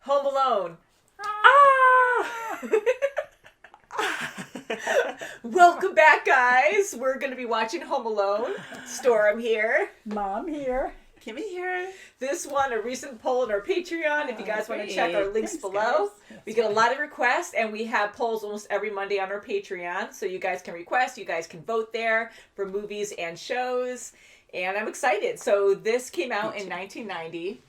Home Alone. Ah! Welcome back, guys. We're going to be watching Home Alone. Storm here. Mom here. Kimmy here. This won a recent poll on our Patreon. If you guys want to check our links below. We get a lot of requests, and we have polls almost every Monday on our Patreon. So you guys can request. You guys can vote there for movies and shows. And I'm excited. So this came out in 1990.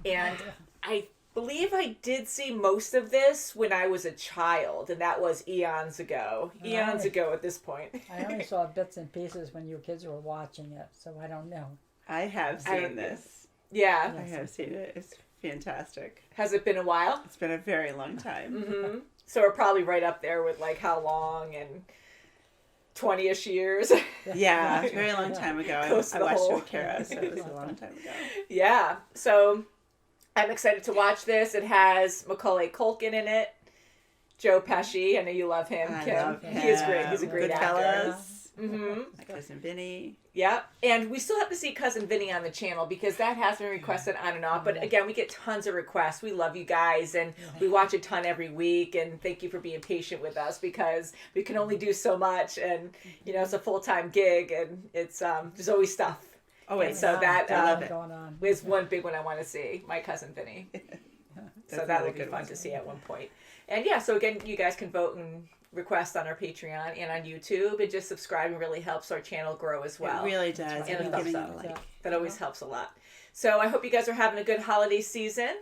And I believe I did see most of this when I was a child, and that was eons ago. Eons ago at this point. I only saw bits and pieces when you kids were watching it, so I don't know. I have seen this. Yeah. I have seen it. It's fantastic. Has it been a while? It's been a very long time. Mm-hmm. So we're probably right up there with like how long and 20-ish years. Yeah, a very long time ago. I watched it with Kara, so it was a long time ago. Yeah. So I'm excited to watch this. It has Macaulay Culkin in it. Joe Pesci. I know you love him, Kim. I love him. He is great. He's a great actor. Mm-hmm. My cousin Vinny. Yeah, and we still have to see Cousin Vinny on the channel because that has been requested on and off. But again, we get tons of requests. We love you guys, and we watch a ton every week. And thank you for being patient with us because we can only do so much, and you know it's a full-time gig, and it's there's always stuff. Oh, and so that going on. is one big one I want to see. My Cousin Vinny. So that will be fun to see at one point. And yeah, so again, you guys can vote and request on our Patreon and on YouTube, and just subscribing really helps our channel grow as well. It really does. And a thumbs up. Like. That always helps a lot. So I hope you guys are having a good holiday season.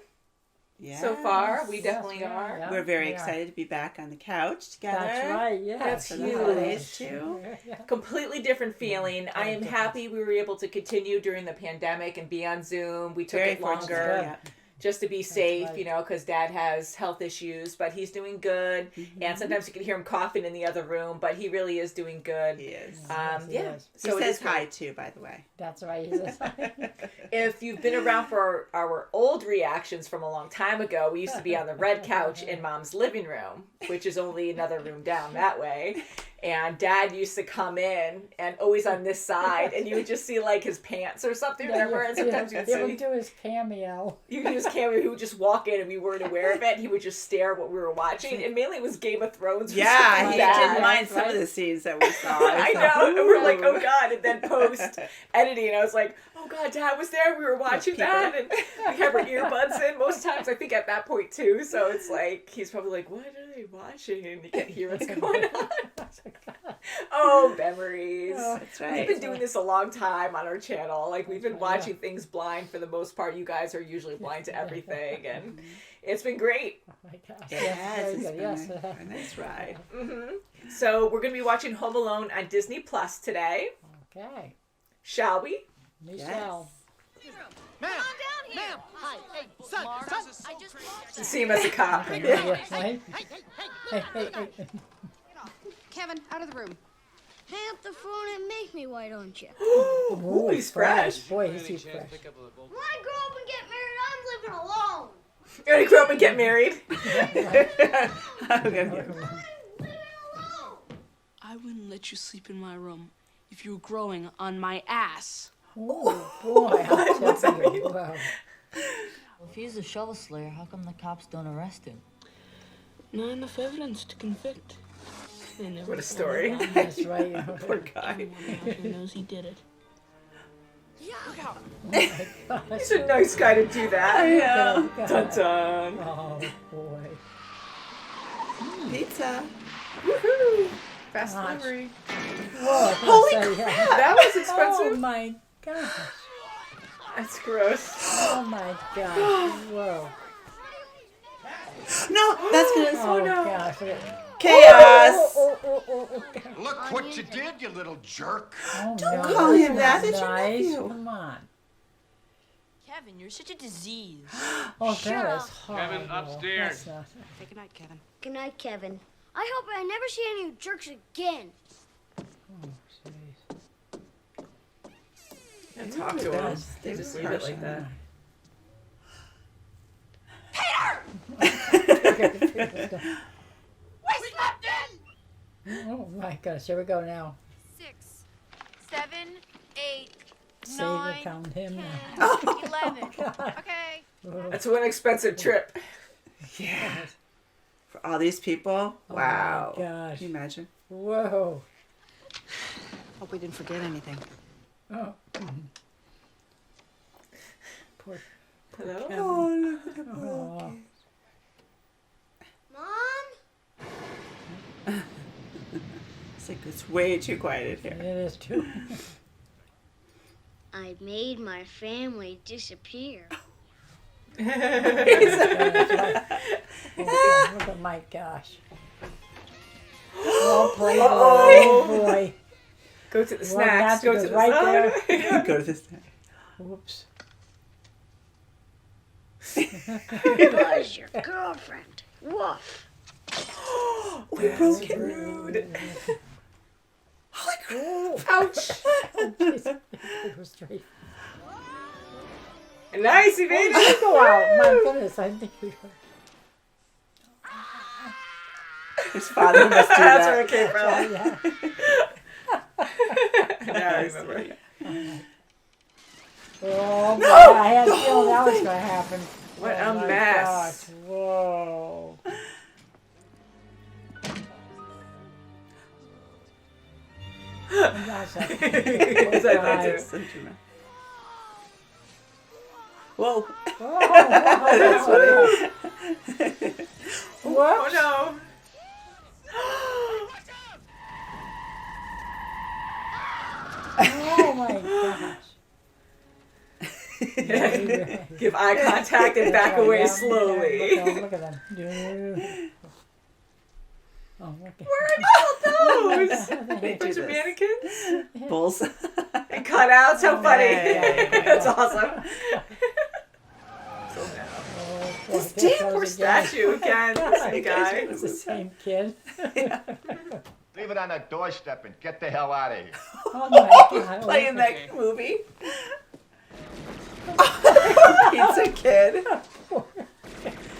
Yes. So far, we definitely are. Yeah, we're very excited to be back on the couch together. That's right, yeah. That's for huge. the holidays too. Completely different feeling. I am happy we were able to continue during the pandemic and be on Zoom. We took it longer. Just to be safe, you know, because Dad has health issues, but he's doing good. Mm-hmm. And sometimes you can hear him coughing in the other room, but he really is doing good. He is. Yeah. So he says hi too, by the way. That's right. He says hi. If you've been around for our old reactions from a long time ago, we used to be on the red couch in Mom's living room, which is only another room down that way. And Dad used to come in and always on this side, and you would just see like his pants or something, remember? And sometimes you'd he see. would do his cameo. You could do his cameo. He would just walk in and we weren't aware of it. He would just stare at what we were watching. And mainly it was Game of Thrones. Yeah, he didn't mind some of the scenes that we saw. I know. And we're like, oh God. And then post editing, I was like, oh God, Dad was there. We were watching that. And we have our earbuds in most times, I think at that point too. So it's like, he's probably like, what are they watching? And you can't hear what's going on. Oh, memories. Oh, that's right. We've been doing this a long time on our channel. Like, we've been watching things blind for the most part. You guys are usually blind to everything, and it's been great. Oh my gosh. Yes, Very it's good. been a nice ride. Mm-hmm. So we're going to be watching Home Alone on Disney Plus today. Okay. Shall we? We shall. Ma'am! Ma'am! Hi! Hey, son! I just See him as a cop. Hey. Kevin, out of the room. Hang up the phone and make me, why don't you? Ooh, he's fresh. Boy, is he fresh. When I grow up and get married, I'm living alone. You're going to grow up and get married? I'm gonna get I'm living alone. I wouldn't let you sleep in my room if you were growing on my ass. Oh, boy. I'll tell you. Wow. If he's a shovel slayer, how come the cops don't arrest him? Not enough evidence to convict. They never What a story. That's right. Poor guy. Who knows he did it? He's a nice guy to do that. I know. Dun dun. Oh, boy. Pizza. Woohoo. Fast delivery. Whoa, Holy crap. That was expensive. Oh, my gosh. That's gross. Oh, my gosh. Whoa. No, that's good. Oh, gosh. Chaos. Look what you did, you little jerk. Oh, Don't no, call him that's that. not It's your nice. nephew. Come on. Kevin, you're such a disease. Oh, that is horrible. Kevin, upstairs. That's not... Say goodnight, Kevin. Good night, Kevin. I hope I never see any of you jerks again. Oh, jeez. And talk to him. They just leave it like that. We slept in! Oh, my gosh. Here we go now. 6, 7, 8, Save 9, it, count him 10, now. 11. God. Okay. That's one expensive trip. Yeah. For all these people? Wow. Oh my gosh. Can you imagine? Whoa. Hope we didn't forget anything. Oh. Poor. Hello? Oh, look at the little Oh. Mom? It's like it's way too quiet in It here. is too. I made my family disappear. Oh, look at my gosh. Oh boy. Oh boy. Go to the Well, snacks. that's Go to the right side. there. Go to this. Whoops. Who was your girlfriend? Woof. We broke it. Rude. Holy crap. Ouch. Oh, jeez. It was straight. Nice, you made Oh, it. go out. My goodness, I think we were. His father must do That's that. where it came from. Yeah. Now I remember. Oh, boy, I had a feeling that was going to happen. What Oh a my mess. gosh. Whoa. Oh, gosh, What was that Guys. do? Such a mess. Whoa. Oh, That's funny. Oh no. Oh my gosh. Give eye contact and back away slowly. Look at them. Oh, look at Where are those? They do Bunch of this. mannequins Bulls. and cutouts. How funny! yeah. That's awesome. this Poor statue again. This guy. It's the same kid. Leave it on the doorstep and get the hell out of here. Oh my god. Playing that movie. Pizza Kid.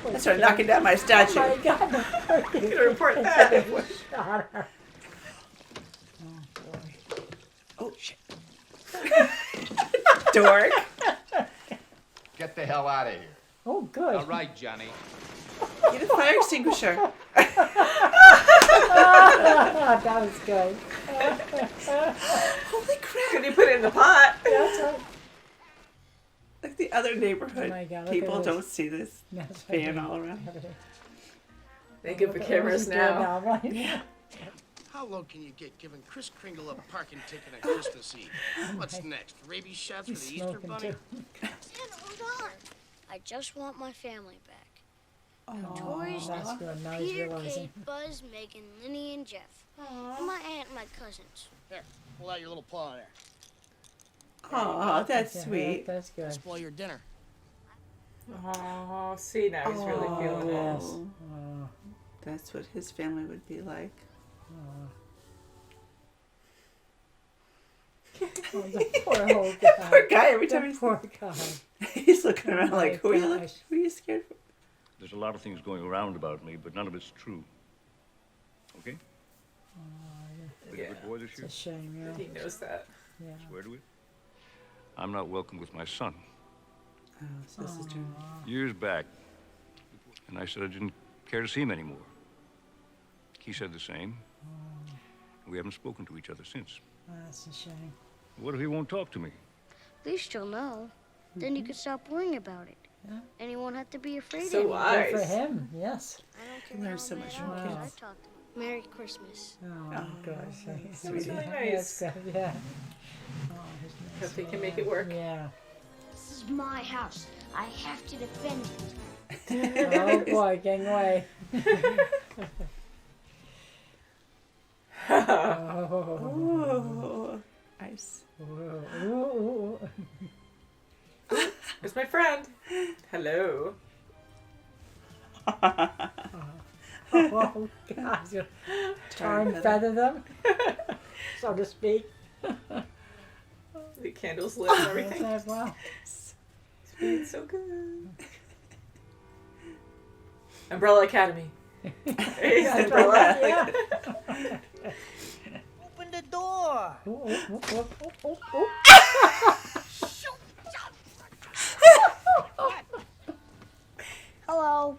That's her knocking down my statue. Oh my god. I'm gonna report that. Shot her. Oh, shit. Dork. Get the hell out of here. Oh, good. All right, Johnny. Get a fire extinguisher. That was good. Holy crap. Could you put it in the pot? That's right. Like the other neighborhood Oh my God, look people at this. don't see this That's fan right. all around. Thank you for Look at cameras what he's doing now. right? Yeah. How low can you get giving Kris Kringle a parking ticket on Christmas Eve? What's next? Rabies shots for He's the Easter smoking Bunny? too. Santa, hold on. I just want my family back. Oh, Toys, That's good. Now he's Peter, realizing. Kate, Buzz, Megan, Linny, and Jeff. And my aunt and my cousins. Here, pull out your little paw there. Aw, that's Yeah, sweet. That's good. Spoil your dinner. Oh, see, now he's really feeling it. Yes. Oh, Oh, that's what his family would be like. oh, the poor old guy. Poor guy, every time The he's, poor guy. he's looking around like, my who are you gosh. looking? Who are you scared for? There's a lot of things going around about me, but none of it's true. Okay? Been a Yeah. good boy this It's year? a shame, yeah. He knows that. Yeah. Swear to it? I'm not welcome with my son. Oh, so this is true. Years back, and I said I didn't care to see him anymore. He said the same. We haven't spoken to each other since. That's a shame. What if he won't talk to me? At least you'll know. Then you can stop worrying about it. Yeah. And you won't have to be afraid So anymore. wise. Good for him, yes. I don't care Learn how so mad much I from was, kids. I talked to him. Merry Christmas. Oh, gosh. That's really nice. That's good, yeah. Oh, he's nice. Hope they can make it work. Yeah. This is my house. I have to defend it. Oh boy, getting away. Oh. Oh, nice. Ooh. There's my friend. Hello. Oh, God. Tar and feather them, so to speak. The candles lit and everything. Wow. It's so good. Umbrella Academy. Hey, Umbrella. Yeah. Open the door. Hello.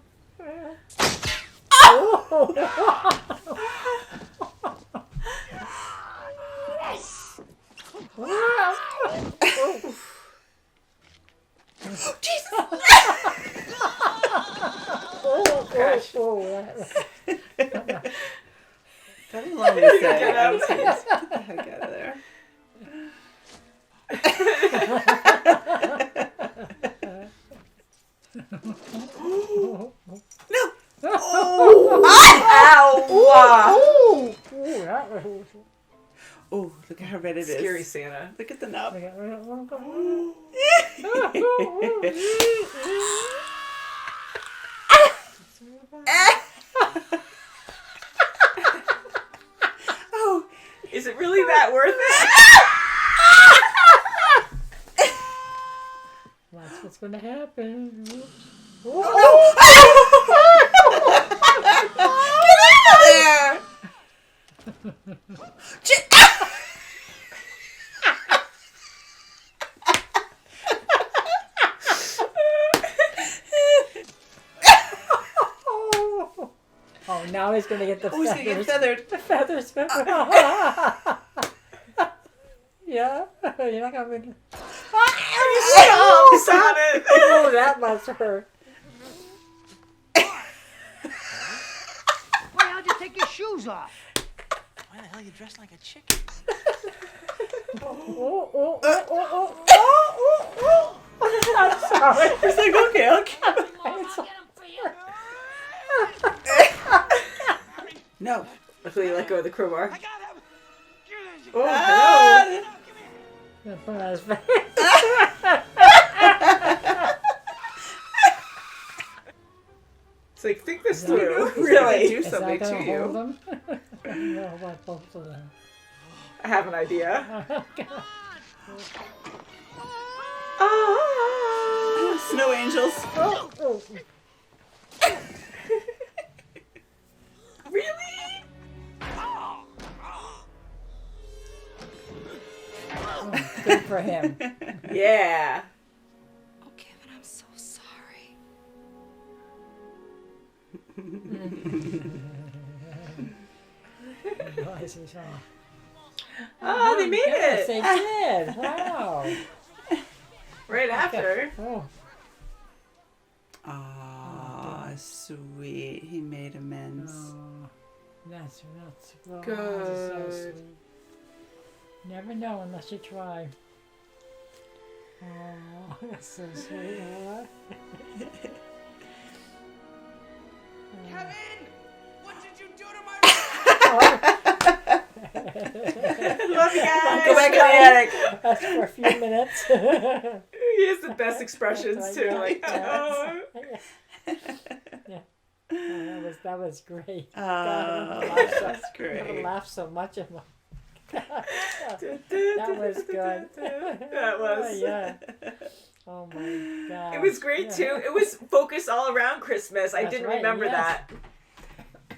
Jesus! Oh, gosh. That was long to say. Get the heck out of there. No! Oh! Ow! Oh, look at how red it is. Scary Santa. Look at the knob. Oh, is it really that worth it? That's what's going to happen. there! Oh, now he's going to get the he's feathers. going to get feathered. The feathers. Yeah, you're not going to... Stop it! Oh, that must hurt. Why, how'd you take your shoes off? Why the hell you dressed like a chicken? I'm sorry. He's like, okay, I'll keep it. No. Luckily, you let go of the crowbar. I got him! Oh, Put it on his face. it's like, think this Is that- through. He's gonna Really. do Is that something gonna to hold you. them? No, about both of them. I have an idea. Snow angels. Oh. Really? Good for him. Yeah. Oh, Kevin, I'm so sorry. Oh, they made Yes, it. they did. Wow. Right after. Oh. Aw, sweet. He made amends. Oh, that's well, Good. that's so sweet. Never know unless you try. Oh, that's so sweet. Huh? Kevin! What did you do to my Love you guys. Go back in the attic. That's for a few minutes. He has the best expressions too. Like, oh. Yeah. Oh, that was great. Oh, that's that's I great. laughed so much at my. That was good. That was. Yeah. Oh my God. It was great too. It was focused all around Christmas. I That's didn't right, remember yes. that.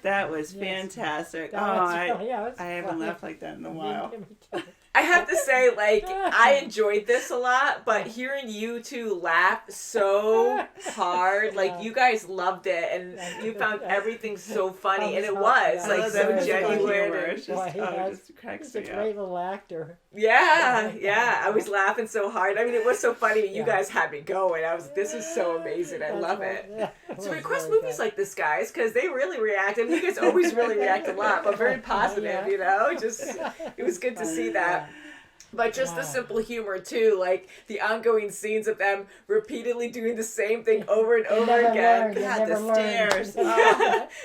That was Yes. fantastic. That Oh, was really- yeah, it was I haven't funny. laughed like that in a while. Me too. I have to say, like, I enjoyed this a lot, but hearing you two laugh so hard, like, you guys loved it, and you found everything so funny, and it was, like, so genuine. It's just, Boy, it just cracks he's a me great up. little actor. Yeah, I was laughing so hard. I mean, it was so funny. You Yeah. guys had me going. I was, this is so amazing. I love it. So request movies like this, guys, because they really react. I mean, you guys always really react a lot, but very positive, you know? Just, it was good to see that. But just the simple humor, too. Like, the ongoing scenes of them repeatedly doing the same thing over and over again. God, the stairs.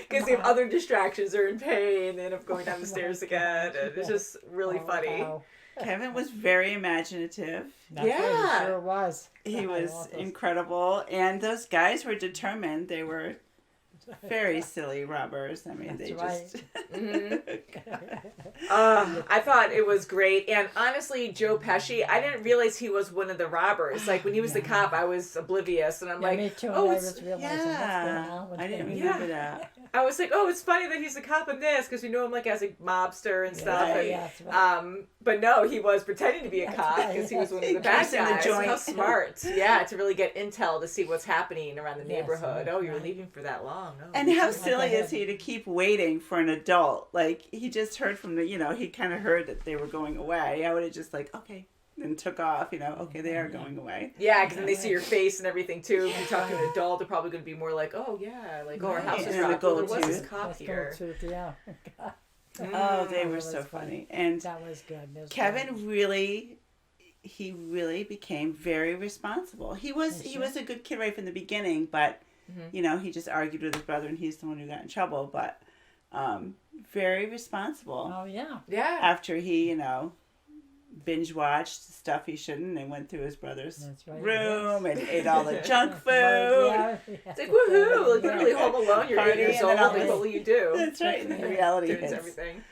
Because they have other distractions. They're in pain. They end up going down the stairs again. And it's just really funny. Wow. Kevin was very imaginative. That's right, Yeah. he sure was. He was I love those. incredible. And those guys were determined. They were very silly robbers. I mean, That's they right. just. I thought it was great, and honestly, Joe Pesci, I didn't realize he was one of the robbers. Like when he was the cop, I was oblivious, and I'm like, me too. oh, I it's was realizing I didn't remember that. I was like, oh, it's funny that he's the cop in this because we know him like as a mobster and stuff. Right. And, Yeah, that's right. but no, he was pretending to be a cop because he was one of the bad Keeps in the guys. joint. How smart! Yeah, to really get intel to see what's happening around the neighborhood. right, Oh, you're right. leaving for that long? No. And how silly is he to keep waiting for an adult? Like, he just heard from he kind of heard that they were going away. I would have just like, okay, and took off, okay, they are going away. Yeah, because then they see your face and everything too. If you talk to an adult, they're probably going to be more like, oh yeah, like, oh, our house is And the robbed. Well, there gold was this tooth. cop here. Yeah. Oh, they were that so was funny. And That was good. That was Kevin good. really became very responsible. He was a good kid right from the beginning, but he just argued with his brother, and he's the one who got in trouble. But very responsible. Oh yeah. Yeah. After he binge watched stuff he shouldn't, and went through his brother's That's right, room and ate all the junk food. Yeah, It's like, woohoo! Like, literally Home Alone, you're 8 Party, years and old, then all like, this- what will you do? That's right, and the reality Doing hits. everything.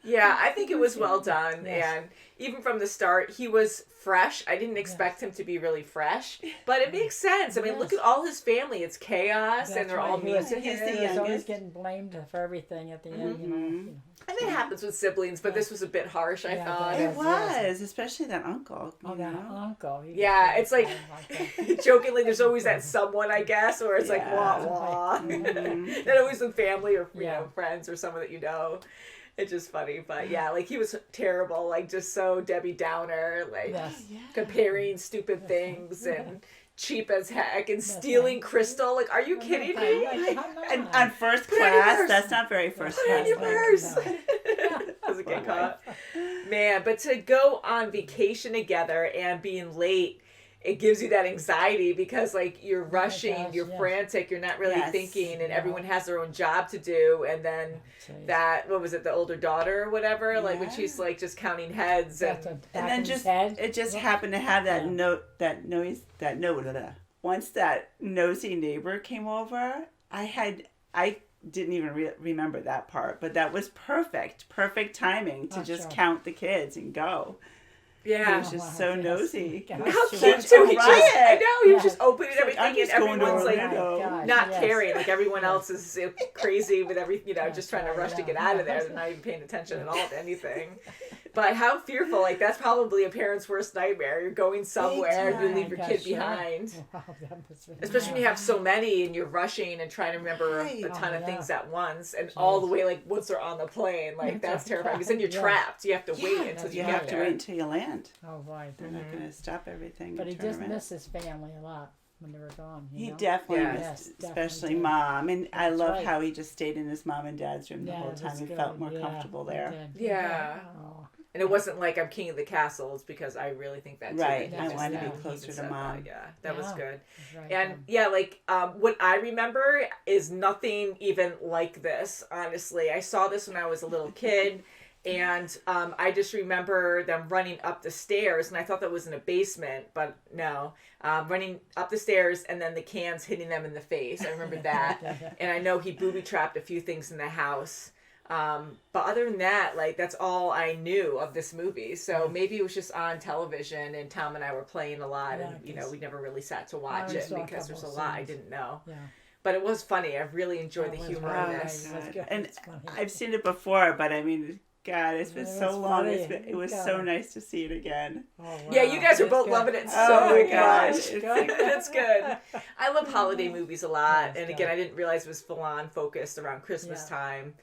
Yeah, I think it was well done, and even from the start, he was fresh. I didn't expect him to be really fresh, but it makes sense. I mean, look at all his family. It's chaos, and they're all mean to He was him. always getting blamed for everything at the end, And it happens with siblings, but this was a bit harsh, I thought. It was, especially that uncle. Oh, that uncle. Yeah, it's like, jokingly, there's always that someone, I guess, or it's like, wah, wah. Not always with family or friends or someone that you know. It's just funny, but yeah, like he was terrible, like just so Debbie Downer, like comparing stupid things and cheap as heck and stealing crystal. Like, are you kidding me? And on first class, that's not very first Put it in class. your purse. Doesn't get caught. Man, but to go on vacation together and being late, it gives you that anxiety because like you're rushing, you're frantic, you're not really thinking, and everyone has their own job to do. And then that, what was it, the older daughter or whatever, like when she's like just counting heads and then it just happened to have that once that nosy neighbor came over, I didn't even remember that part, but that was perfect timing to just count the kids and go. Yeah. He was just so nosy. How cute too. He just, I know, he was just opening everything I'm and just going to everyone's like Orlando. not caring. Like everyone else is crazy with everything, just trying to rush to get out of there. They're not even paying attention at all to anything. But how fearful, like that's probably a parent's worst nightmare. You're going somewhere and you leave your kid behind. Especially when you have so many and you're rushing and trying to remember a ton of things at once and all the way like once they're on the plane. Like that's terrifying because then you're trapped. You have to wait until you get there. Wait until you land. Oh, right. They're not going to stop everything. But he turn just around. missed his family a lot when they were gone. He definitely missed, especially mom. And I That's love right. how he just stayed in his mom and dad's room the whole time. He felt more comfortable there. Yeah. And it wasn't like I'm king of the castle. It's because I really think that too. Right. That I just, wanted to be closer to mom. That was good. Right, And yeah, like what I remember is nothing even like this, honestly. I saw this when I was a little kid. And I just remember them running up the stairs, and I thought that was in a basement, but no. Running up the stairs, and then the cans hitting them in the face. I remember that. And I know he booby-trapped a few things in the house. But other than that, like, that's all I knew of this movie. So maybe it was just on television, and Tom and I were playing a lot, and, we never really sat to watch it because there's a lot I didn't know. Yeah. But it was funny. I really enjoyed the humor in this. And I've seen it before, but I mean... God, it's been so long. It was so nice to see it again. Oh, wow. Yeah, you guys are both loving it so much. It's good. I love holiday movies a lot. And again, I didn't realize it was full on focused around Christmas time.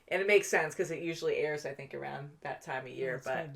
And it makes sense because it usually airs, I think, around that time of year. But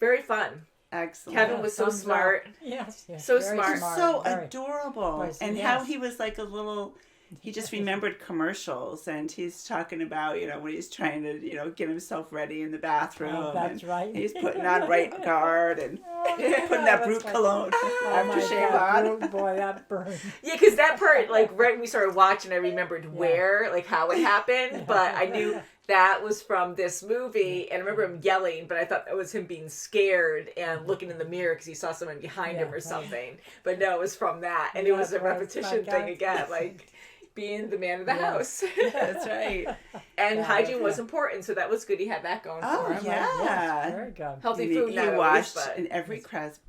very fun. Excellent. Kevin was so smart. Yes. So Very smart. So adorable. And yes. how he was like a little... He just remembered commercials, and he's talking about, when he's trying to, get himself ready in the bathroom. Oh, that's right. He's putting on right guard and putting that brute cologne aftershave on. Boy, that burned. Yeah, because that part, like, right when we started watching, I remembered where, like, how it happened, but I knew that was from this movie, and I remember him yelling, but I thought that was him being scared and looking in the mirror because he saw someone behind him or something. But no, it was from that, and it was a repetition thing again, like... being the man of the house. That's right. And hygiene was important, so that was good. He had that going for him. Yes, very good. Healthy food. He not washed always, but... in every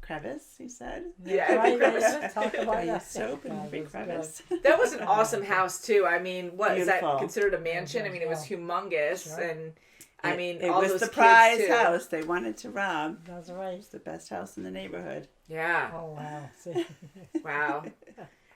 crevice. He said. Yeah, Right, every crevice. yeah, talk about I that. use soap in every crevice. That was an awesome house too. I mean, what is Beautiful. that considered a mansion? I mean, it was humongous, Sure. and I mean, it all was those the kids, prize too. house they wanted to rob. That's right. It's the best house in the neighborhood. Yeah. Oh wow. See? Wow.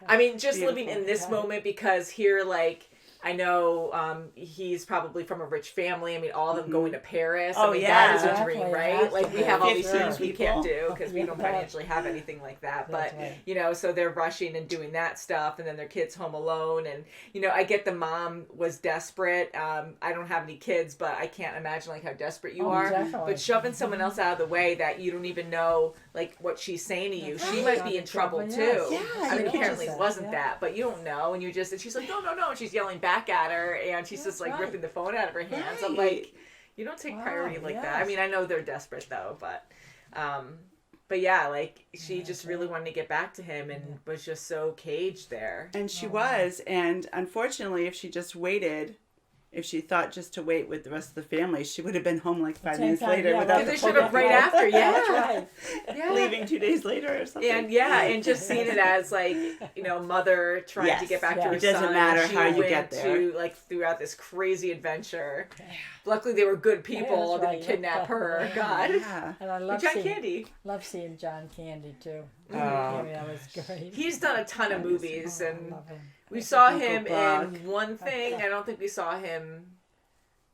I mean, just Beautiful. living in this moment, because here, like, I know he's probably from a rich family. I mean, all of them going to Paris. Oh, I mean, yeah. that is a Definitely dream, has right? to Like, we be. have all these 15 things we can't people. do because we don't financially have anything like that. That's But, right. you know, so they're rushing and doing that stuff, and then their kid's home alone. And, you know, I get the mom was desperate. I don't have any kids, but I can't imagine, like, how desperate you are. Definitely. But shoving someone else out of the way that you don't even know, like, what she's saying to you, she might be in trouble, Yes. too. Yeah, I mean, you apparently it can't- wasn't yeah. that, but you don't know, and and she's like, no, and she's yelling back at her, and she's just like right. ripping the phone out of her hands. I'm Right. like, you don't take Wow, priority like that. I yes. mean, I know they're desperate though, but yeah, like she just really wanted to get back to him and was just so caged there. And she was, and unfortunately, if she just waited, if she thought just to wait with the rest of the family, she would have been home like 5 minutes time, later yeah, without right. the They should phone have right call. after, yeah. That's right. Yeah. Leaving 2 days later or something. And just seeing it as like, you know, mother trying to Yes. get back to Yeah. her It doesn't son. matter and she how you went get there. To, like, throughout this crazy adventure. Luckily, they were good people. that's right. Didn't kidnap her. God. Yeah. And I love John seeing Candy. John Candy too. Oh. Yeah, that was great. He's done a ton of movies, I and love him. we saw Uncle him Buck. in one thing. I don't think we saw him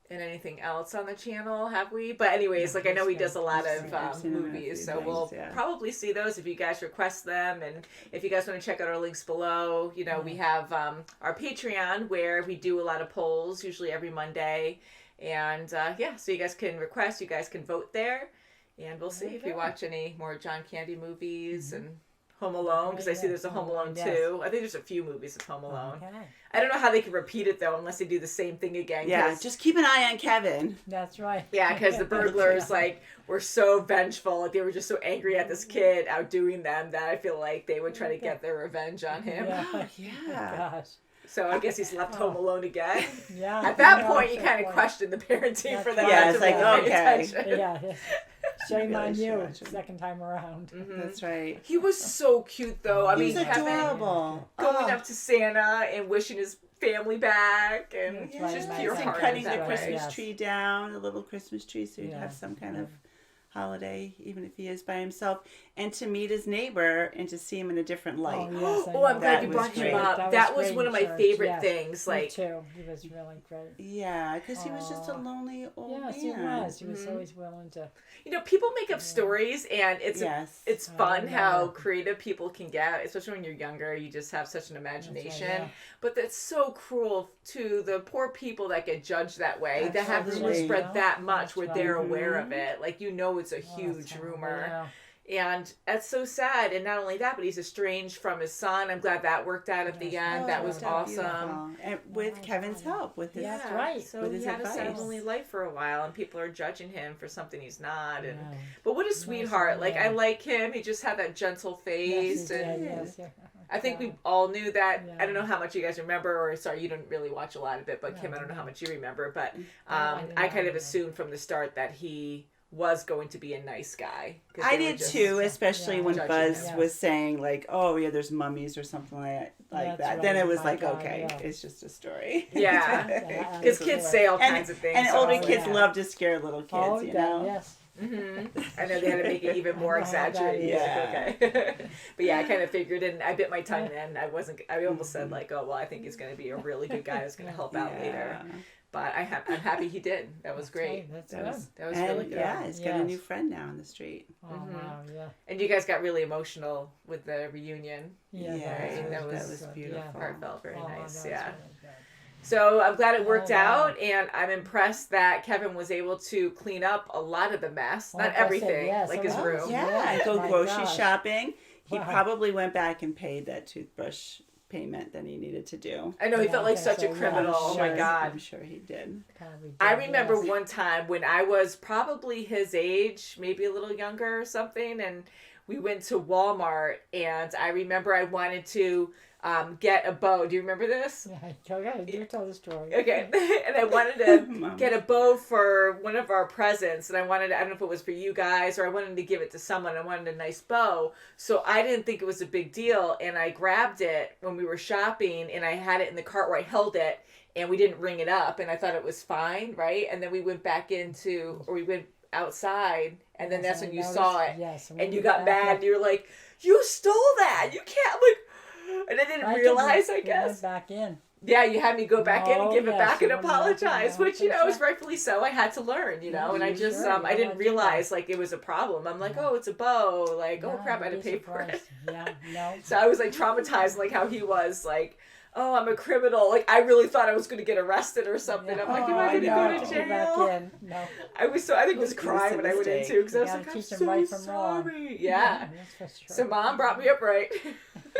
in anything else on the channel, have we? But anyways, like I know he does a lot of I've seen him in a movies, few so things, we'll yeah. probably see those if you guys request them, and if you guys want to check out our links below. You know, we have our Patreon where we do a lot of polls, usually every Monday, and so you guys can request, you guys can vote there, and we'll see if we watch any more John Candy movies and Home Alone, because I see there's a Home Alone Yes. too. I think there's a few movies of Home Alone. Okay. I don't know how they can repeat it though, unless they do the same thing again. Yeah, 'cause- just keep an eye on Kevin. That's right. yeah, because the burglars like were so vengeful, like they were just so angry at this kid outdoing them that I feel like they would try to get their revenge on him. Yeah. Yeah. Gosh. So I guess he's left home alone again. Yeah. At that yeah, point, you that's kind the of point. question the parenting for them. right. Yeah, not it's to like, really pay okay. attention. Yeah. Shame Really on should you. watch him. Second time around. That's right. He was so cute though. I He mean, was Kevin adorable. going up to Santa and wishing his family back, and That's he's right, just nice. pure And Hearted cutting that the way. Christmas Yes. tree down, a little Christmas tree, so you'd Yeah. have some kind of holiday, even if he is by himself, and to meet his neighbor and to see him in a different light. yes, I Oh, I'm know. glad you That brought was him great. up. That was great one of my church, favorite yes. things. Me Like, too. He was really great. Yeah, because he was just a Aw. lonely old Yes, man. he was. He was always willing to. you know, people make up stories, and it's Yes. it's I fun know. how creative people can get, especially when you're younger. You just have such an imagination. yeah. But that's so cruel to the poor people that get judged that way, that have rumors Absolutely. spread that much That's where right. they're aware of it. Like, you know, it's a Oh, huge that's horrible, rumor. yeah. And that's so sad. And not only that, but he's estranged from his son. I'm glad that worked out at the Yes. end. Oh, that it was worked out awesome. beautiful. And with Kevin's help, with his That's right. So with he his had a sad, advice. lonely life for a while, and people are judging him for something he's not. And Yeah. but what a sweetheart! Like, I man. like him. He just had that gentle face, Yes, he and did, yes, yeah. I think we all knew that. Yeah. I don't know how much you guys remember, or sorry, you didn't really watch a lot of it. But Kim, I don't know how much you remember, but I didn't I kind know. of assumed from the start that he was going to be a nice guy. 'Cause I they were did just- too, especially when Judging Buzz him. was saying like, "Oh yeah, there's mummies or something like That's that." Then right. it was My like, God, okay, yeah. it's just a story. Yeah, Yeah, because kids say all and, kinds of things. and so older I was kids like, love to scare little kids, Oh, you yeah, know. yes. I know they had to make it even more I know how that exaggerated. is. Like, okay. But yeah, I kind of figured, and I bit my tongue then. I almost said like, oh, well, I think he's going to be a really good guy who's going to help out later. But I'm happy he did. That was great. That's That was, That was and really good. yeah, he's got a Yes. new friend now on the street. Oh, wow, yeah. And you guys got really emotional with the reunion. Yeah, Yeah, that was good, beautiful. yeah. Heartfelt, very Oh, nice. that's Yeah. really good. So I'm glad it worked Oh, wow. out, and I'm impressed that Kevin was able to clean up a lot of the mess. Like Not I said, everything, yes, like a his lot. room. Yeah, and go my grocery gosh. shopping. He Wow. probably went back and paid that toothbrush payment that he needed to do. I know he Yeah, felt like I such think a so, yeah. criminal. Oh my Sure, God. I'm sure he did. Probably did, I remember yes. one time when I was probably his age, maybe a little younger or something, and we went to Walmart, and I remember I wanted to get a bow. Do you remember this? Yeah, go ahead. You tell the story. Okay. And I wanted to get a bow for one of our presents. And I don't know if it was for you guys or I wanted to give it to someone. I wanted a nice bow. So I didn't think it was a big deal. And I grabbed it when we were shopping and I had it in the cart where I held it and we didn't ring it up. And I thought it was fine, right? And then we went we went outside and then that's when you saw it. Yes. And you got mad and you were like, you stole that. You can't, and I didn't realize, I guess. Went back in. Yeah, you had me go back in and give it back and you went back apologize, in, which, is rightfully so. I had to learn, and I just, I didn't realize, it was a problem. I'm like, oh, it's a bow. Oh, crap, I had to pay for it. Yeah, no. So I was, traumatized, how he was, oh, I'm a criminal. I really thought I was going to get arrested or something. I'm like, am I going to go to jail? Back in. No. I think I was crying when I went in, too, because I was like, I'm so right from sorry. Wrong. Yeah. That's for sure. So Mom brought me up right.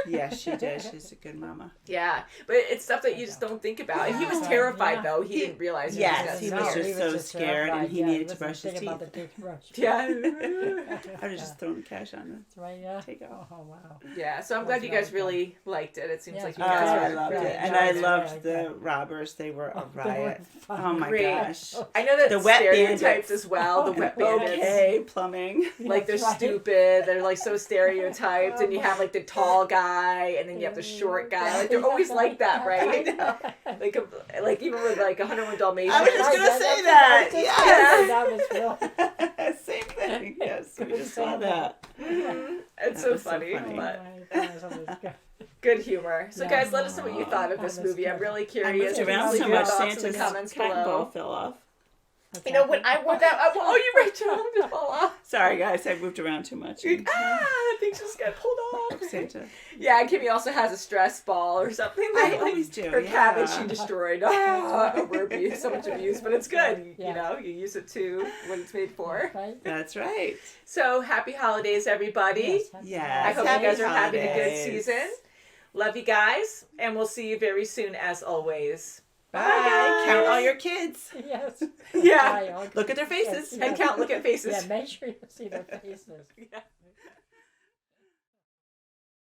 Yes, she did. She's a good mama. Yeah, but it's stuff that you just don't think about. And he was terrified, though. He didn't realize. Yes, he was just so scared, and he needed to brush his teeth. Yeah. I would have just thrown the cash on him. That's right, yeah. Take it. Oh, wow. Yeah, so I'm glad you guys really liked it. It seems like you Oh, guys I loved it. And I loved the robbers. They were a riot. Oh, my gosh. I know that the wet stereotypes bandits as well. The wet bandits. Okay, plumbing. They're stupid. They're so stereotyped. And you have the tall guy and then you have the short guy. They're always like that, right? Even with 101 Dalmatians. I was just going to say that. Yeah. That was real. Same thing. Yes, we just saw that. It's so funny. But good humor. So guys, let us know what you thought of this movie. I'm really curious. I moved around so much. Santa's comments cotton below. ball fell off. When I wore that, you're right, John, just fall off. Sorry, guys, I moved around too much. Things just get pulled off. Santa. Yeah, and Kimmy also has a stress ball or something. I always do. Her cabbage she destroyed. We're abused, so much abuse, but it's good. Yeah. You use it to what it's made for. That's right. So happy holidays, everybody. Yes. I hope you guys are having a good holidays. season. Love you guys, and we'll see you very soon, as always. Bye. Bye. Count all your kids. Yes. Yeah. Look at their faces. And look at faces. Yeah, make sure you see their faces. Yeah.